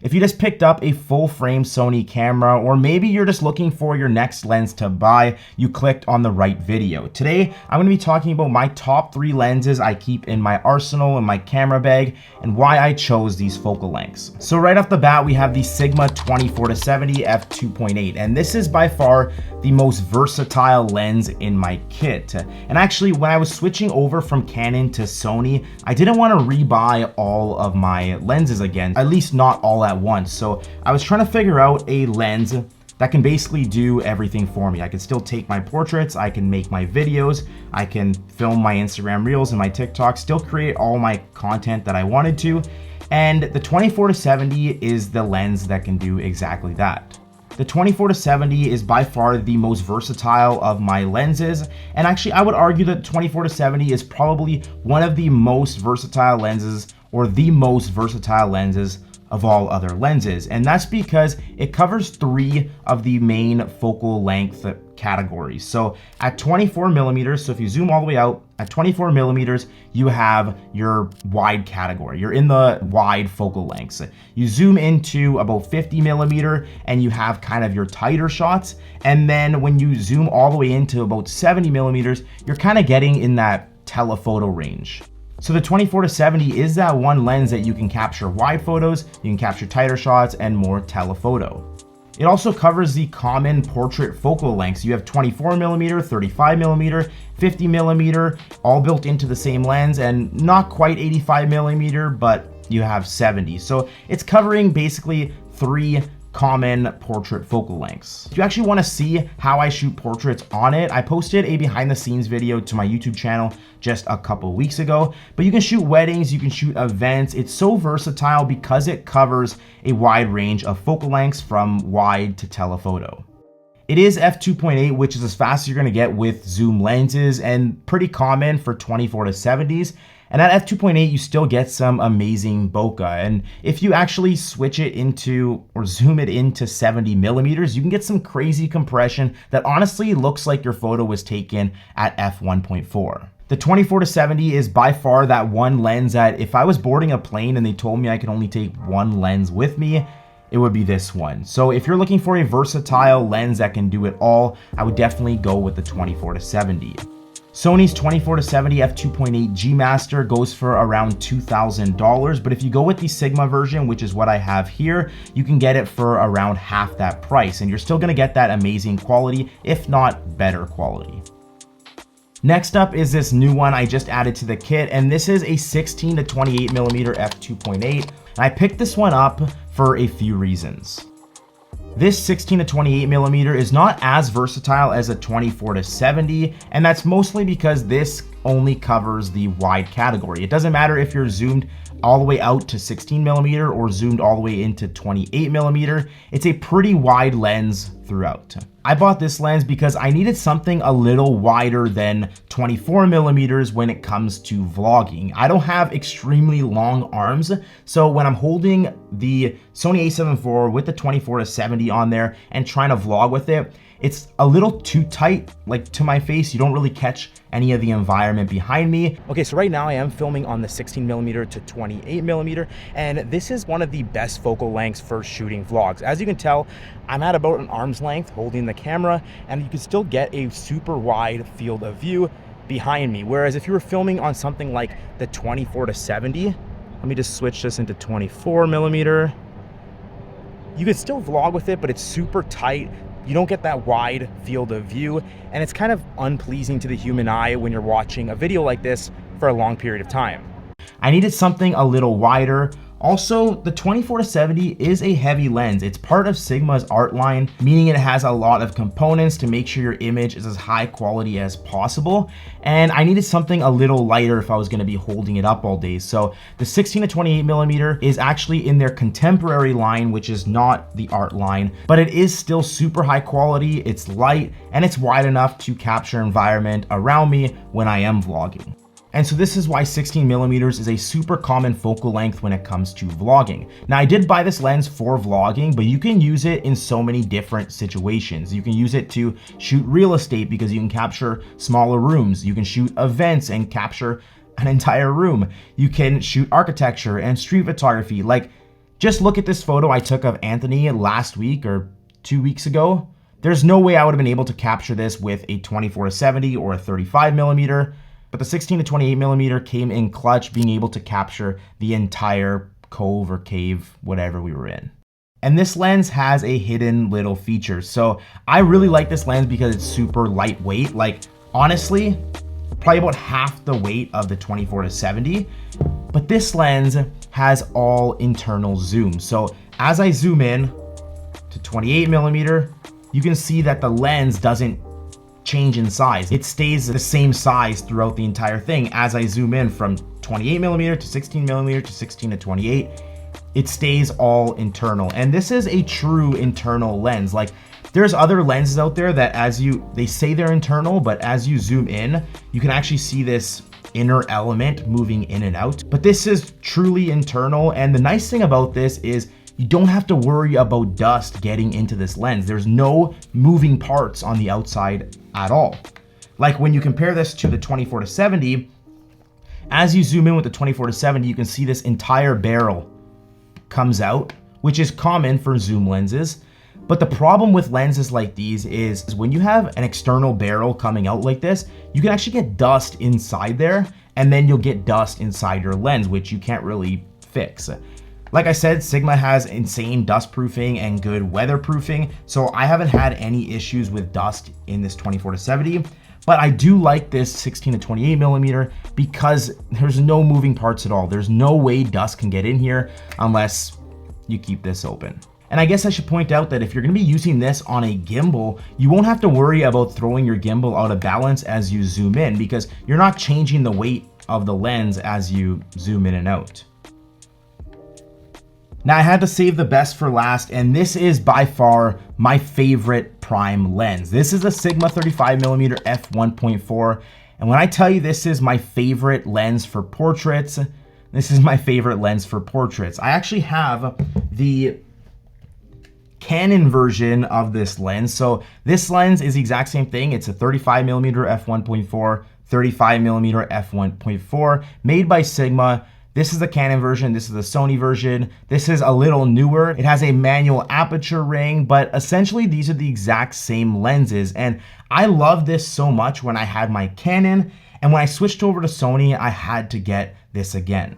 If you just picked up a full frame Sony camera, or maybe you're just looking for your next lens to buy, you clicked on the right video. Today, I'm gonna be talking about my top 3 lenses I keep in my arsenal and my camera bag, and why I chose these focal lengths. So right off the bat, we have the Sigma 24-70 f2.8, and this is by far the most versatile lens in my kit. And actually, when I was switching over from Canon to Sony, I didn't want to rebuy all of my lenses again, at least not all at once. So I was trying to figure out a lens that can basically do everything for me. I can still take my portraits, I can make my videos, I can film my Instagram Reels and my TikTok, still create all my content that I wanted to. And the 24-70 is the lens that can do exactly that. The 24-70 is by far the most versatile of my lenses, and actually I would argue that 24-70 is probably one of the most versatile lenses, or the most versatile lenses of all other lenses. And that's because it covers 3 of the main focal length categories. So at 24 millimeters, so if you zoom all the way out, at 24 millimeters, you have your wide category. You're in the wide focal lengths. You zoom into about 50 millimeter and you have kind of your tighter shots. And then when you zoom all the way into about 70 millimeters, you're kind of getting in that telephoto range. So the 24-70 is that one lens that you can capture wide photos, you can capture tighter shots, and more telephoto. It also covers the common portrait focal lengths. You have 24 millimeter, 35 millimeter, 50 millimeter, all built into the same lens, and not quite 85 millimeter, but you have 70. So it's covering basically 3 common portrait focal lengths. If you actually want to see how I shoot portraits on it, I posted a behind the scenes video to my YouTube channel just a couple weeks ago. But you can shoot weddings, you can shoot events. It's so versatile because it covers a wide range of focal lengths from wide to telephoto. It is f2.8, which is as fast as you're going to get with zoom lenses, and pretty common for 24-70s. And at f2.8, you still get some amazing bokeh. And if you actually switch it into, or zoom it into 70 millimeters, you can get some crazy compression that honestly looks like your photo was taken at f1.4. The 24-70 is by far that one lens that if I was boarding a plane and they told me I could only take one lens with me, it would be this one. So if you're looking for a versatile lens that can do it all, I would definitely go with the 24-70. Sony's 24-70 f2.8 G Master goes for around $2,000, but if you go with the Sigma version, which is what I have here, you can get it for around half that price, and you're still gonna get that amazing quality, if not better quality. Next up is this new one I just added to the kit, and this is a 16-28 millimeter f2.8, and I picked this one up for a few reasons. This 16-28 millimeter is not as versatile as a 24-70, and that's mostly because this only covers the wide category. It doesn't matter if you're zoomed all the way out to 16 millimeter or zoomed all the way into 28 millimeter. It's a pretty wide lens throughout. I bought this lens because I needed something a little wider than 24 millimeters when it comes to vlogging. I don't have extremely long arms, so when I'm holding the Sony A7IV with the 24-70 on there and trying to vlog with it, it's a little too tight, like to my face. You don't really catch any of the environment behind me. Okay, so right now I am filming on the 16mm to 28mm, and this is one of the best focal lengths for shooting vlogs. As you can tell, I'm at about an arm's length holding the camera, and you can still get a super wide field of view behind me. Whereas if you were filming on something like the 24-70, let me just switch this into 24mm. You could still vlog with it, but it's super tight. You don't get that wide field of view, and it's kind of unpleasing to the human eye when you're watching a video like this for a long period of time. I needed something a little wider. Also, the 24-70 is a heavy lens. It's part of Sigma's art line, meaning it has a lot of components to make sure your image is as high quality as possible. And I needed something a little lighter if I was going to be holding it up all day. So the 16-28mm is actually in their contemporary line, which is not the art line, but it is still super high quality. It's light and it's wide enough to capture environment around me when I am vlogging. And so this is why 16mm is a super common focal length when it comes to vlogging. Now I did buy this lens for vlogging, but you can use it in so many different situations. You can use it to shoot real estate because you can capture smaller rooms. You can shoot events and capture an entire room. You can shoot architecture and street photography. Like, Just look at this photo I took of Anthony last week or 2 weeks ago. There's no way I would have been able to capture this with a 24-70 or a 35mm, but the 16-28mm came in clutch, being able to capture the entire cove or cave, whatever we were in. And this lens has a hidden little feature. So I really like this lens because it's super lightweight. Like, honestly, probably about half the weight of the 24-70. But this lens has all internal zoom. So as I zoom in to 28mm, you can see that the lens doesn't change in size. It stays the same size throughout the entire thing. As I zoom in from 28mm to 16mm to 16 to 28, it stays all internal. And this is a true internal lens. Like, there's other lenses out there that they say they're internal, but as you zoom in, you can actually see this inner element moving in and out. But this is truly internal. And the nice thing about this is you don't have to worry about dust getting into this lens. There's no moving parts on the outside at all. Like when you compare this to the 24-70, as you zoom in with the 24-70, you can see this entire barrel comes out, which is common for zoom lenses. But the problem with lenses like these is when you have an external barrel coming out like this, you can actually get dust inside there, and then you'll get dust inside your lens, which you can't really fix. Like I said, Sigma has insane dust proofing and good weatherproofing, so I haven't had any issues with dust in this 24-70. But I do like this 16-28mm because there's no moving parts at all. There's no way dust can get in here unless you keep this open. And I guess I should point out that if you're gonna be using this on a gimbal, you won't have to worry about throwing your gimbal out of balance as you zoom in, because you're not changing the weight of the lens as you zoom in and out. Now I had to save the best for last, and this is by far my favorite prime lens. This is a Sigma 35mm f1.4, and when I tell you this is my favorite lens for portraits, this is my favorite lens for portraits. I actually have the Canon version of this lens. So this lens is the exact same thing. It's a 35mm f1.4, 35mm f1.4, made by Sigma. This is the Canon version, this is the Sony version. This is a little newer. It has a manual aperture ring, but essentially these are the exact same lenses. And I love this so much when I had my Canon, and when I switched over to Sony, I had to get this again.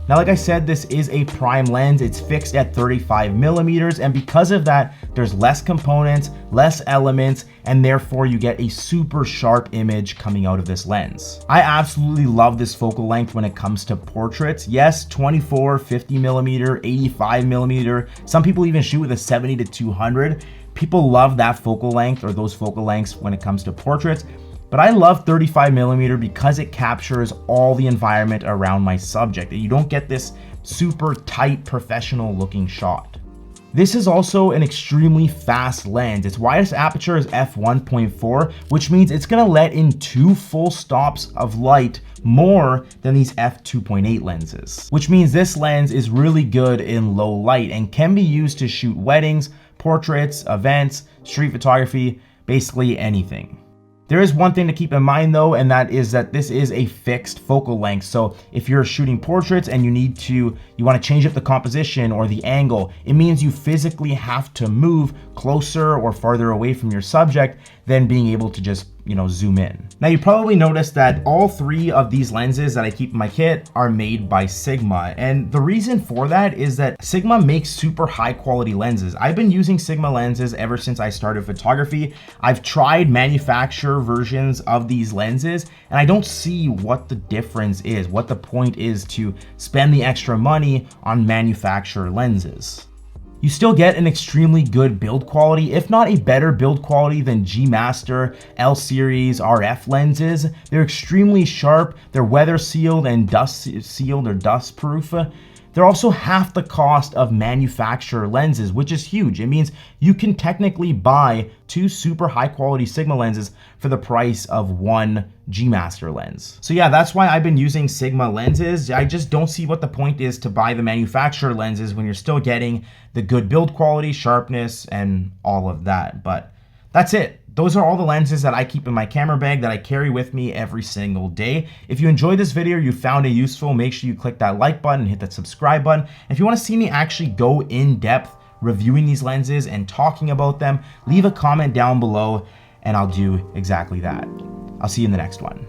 Now, like I said, this is a prime lens. It's fixed at 35mm, and because of that, there's less components, less elements, and therefore you get a super sharp image coming out of this lens. I absolutely love this focal length when it comes to portraits. Yes, 24, 50mm, 85mm. Some people even shoot with a 70-200. People love that focal length, or those focal lengths, when it comes to portraits. But I love 35mm because it captures all the environment around my subject. You don't get this super tight, professional looking shot. This is also an extremely fast lens. Its widest aperture is f1.4, which means it's gonna let in 2 full stops of light more than these f2.8 lenses. Which means this lens is really good in low light and can be used to shoot weddings, portraits, events, street photography, basically anything. There is one thing to keep in mind though, and that is that this is a fixed focal length. So if you're shooting portraits and you want to change up the composition or the angle, it means you physically have to move closer or farther away from your subject than being able to just, zoom in. Now you probably noticed that all 3 of these lenses that I keep in my kit are made by Sigma. And the reason for that is that Sigma makes super high quality lenses. I've been using Sigma lenses ever since I started photography. I've tried manufacturer versions of these lenses, and I don't see what the difference is, what the point is to spend the extra money on manufacturer lenses. You still get an extremely good build quality, if not a better build quality than G Master, L Series, RF lenses. They're extremely sharp, they're weather sealed and dust sealed or dust proof. They're also half the cost of manufacturer lenses, which is huge. It means you can technically buy 2 super high quality Sigma lenses for the price of 1 G Master lens. So yeah, that's why I've been using Sigma lenses. I just don't see what the point is to buy the manufacturer lenses when you're still getting the good build quality, sharpness, and all of that. But that's it. those are all the lenses that I keep in my camera bag that I carry with me every single day. If you enjoyed this video, you found it useful, make sure you click that like button and hit that subscribe button. If you want to see me actually go in depth reviewing these lenses and talking about them, leave a comment down below and I'll do exactly that. I'll see you in the next one.